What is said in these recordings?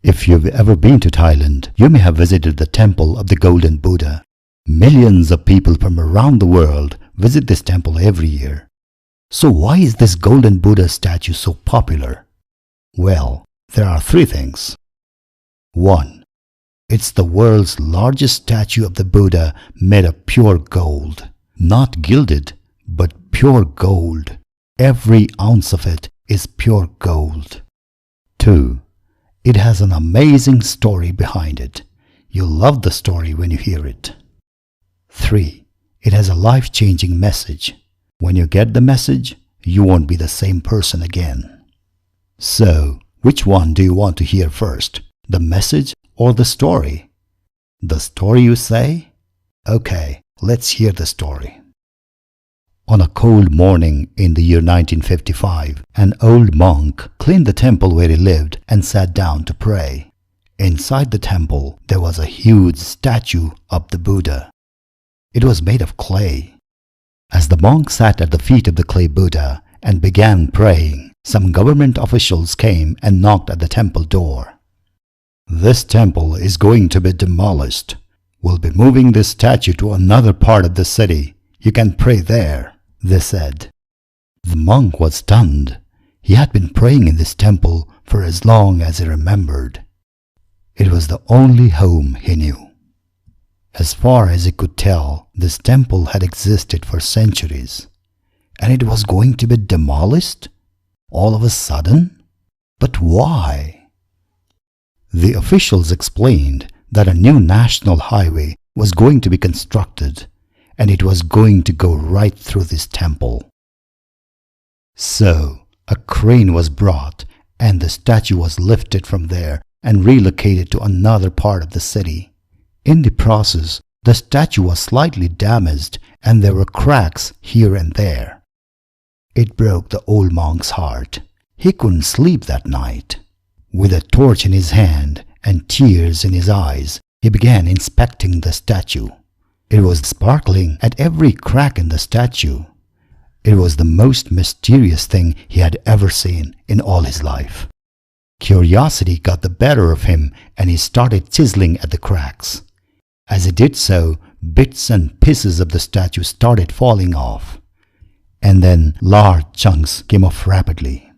If you've ever been to Thailand, you may have visited the temple of the Golden Buddha. Millions of people from around the world visit this temple every year. So why is this Golden Buddha statue so popular? Well, there are three things. 1. It's the world's largest statue of the Buddha made of pure gold. Not gilded, but pure gold. Every ounce of it is pure gold. 2. It has an amazing story behind it. You'll love the story when you hear it. 3. It has a life-changing message. When you get the message, you won't be the same person again. So, which one do you want to hear first? The message or the story? The story, you say? Okay, let's hear the story. On a cold morning in the year 1955, an old monk cleaned the temple where he lived and sat down to pray. Inside the temple, there was a huge statue of the Buddha. It was made of clay. As the monk sat at the feet of the clay Buddha and began praying, some government officials came and knocked at the temple door. "This temple is going to be demolished. We'll be moving this statue to another part of the city. You can pray there," they said. The monk was stunned. He had been praying in this temple for as long as he remembered. It was the only home he knew. As far as he could tell, this temple had existed for centuries, and it was going to be demolished all of a sudden? But why? The officials explained that a new national highway was going to be constructed, and it was going to go right through this temple. So, a crane was brought, and the statue was lifted from there and relocated to another part of the city. In the process, the statue was slightly damaged and there were cracks here and there. It broke the old monk's heart. He couldn't sleep that night. With a torch in his hand and tears in his eyes, he began inspecting the statue. It was sparkling at every crack in the statue. It was the most mysterious thing he had ever seen in all his life. Curiosity got the better of him and he started chiseling at the cracks. As he did so, bits and pieces of the statue started falling off. And then large chunks came off rapidly.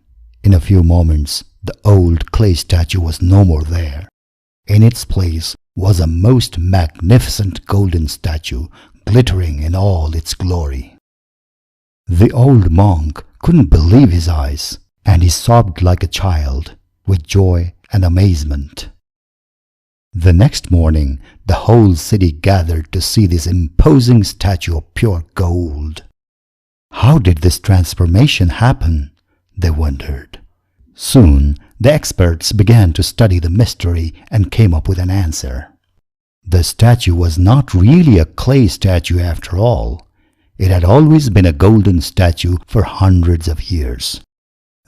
In a few moments, the old clay statue was no more there. In its place was a most magnificent golden statue, glittering in all its glory. The old monk couldn't believe his eyes, and he sobbed like a child, with joy and amazement. The next morning, the whole city gathered to see this imposing statue of pure gold. How did this transformation happen? They wondered. Soon, the experts began to study the mystery and came up with an answer. The statue was not really a clay statue after all. It had always been a golden statue for hundreds of years.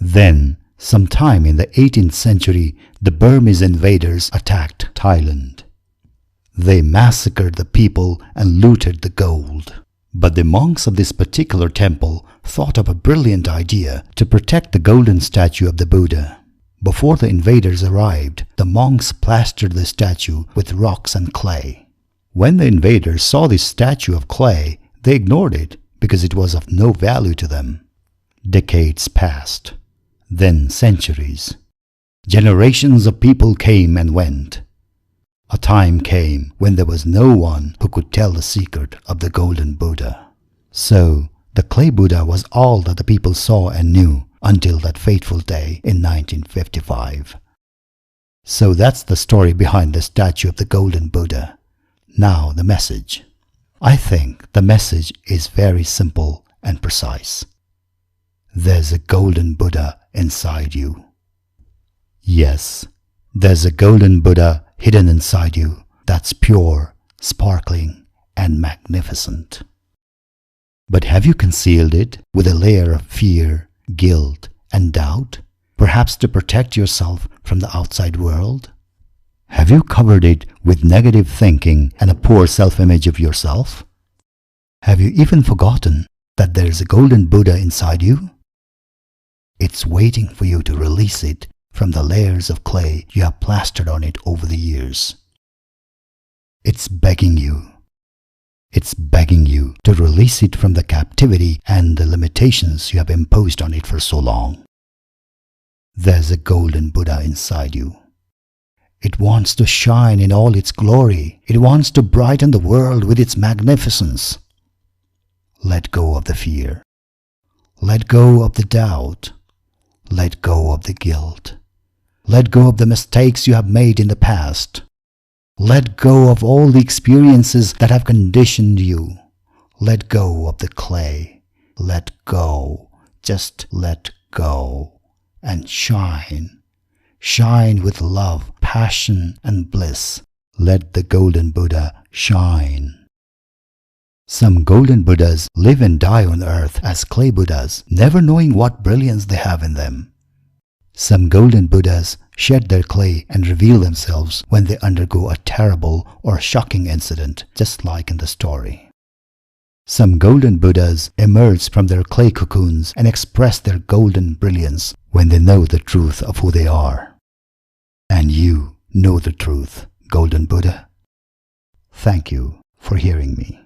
Then, sometime in the 18th century, the Burmese invaders attacked Thailand. They massacred the people and looted the gold. But the monks of this particular temple thought of a brilliant idea to protect the golden statue of the Buddha. Before the invaders arrived, the monks plastered the statue with rocks and clay. When the invaders saw this statue of clay, they ignored it because it was of no value to them. Decades passed. Then centuries. Generations of people came and went. A time came when there was no one who could tell the secret of the Golden Buddha. So, the clay Buddha was all that the people saw and knew until that fateful day in 1955. So that's the story behind the statue of the Golden Buddha. Now the message. I think the message is very simple and precise. There's a Golden Buddha inside you. Yes, there's a Golden Buddha hidden inside you that's pure, sparkling, and magnificent. But have you concealed it with a layer of fear, guilt, and doubt, perhaps to protect yourself from the outside world? Have you covered it with negative thinking and a poor self-image of yourself? Have you even forgotten that there is a Golden Buddha inside you? It's waiting for you to release it from the layers of clay you have plastered on it over the years. It's begging you. It's begging you to release it from the captivity and the limitations you have imposed on it for so long. There's a golden Buddha inside you. It wants to shine in all its glory. It wants to brighten the world with its magnificence. Let go of the fear. Let go of the doubt. Let go of the guilt. Let go of the mistakes you have made in the past. Let go of all the experiences that have conditioned you. Let go of the clay. Let go. Just let go. And shine. Shine with love, passion, and bliss. Let the golden Buddha shine. Some golden Buddhas live and die on earth as clay Buddhas, never knowing what brilliance they have in them. Some golden Buddhas shed their clay and reveal themselves when they undergo a terrible or shocking incident, just like in the story. Some golden Buddhas emerge from their clay cocoons and express their golden brilliance when they know the truth of who they are. And you know the truth, golden Buddha. Thank you for hearing me.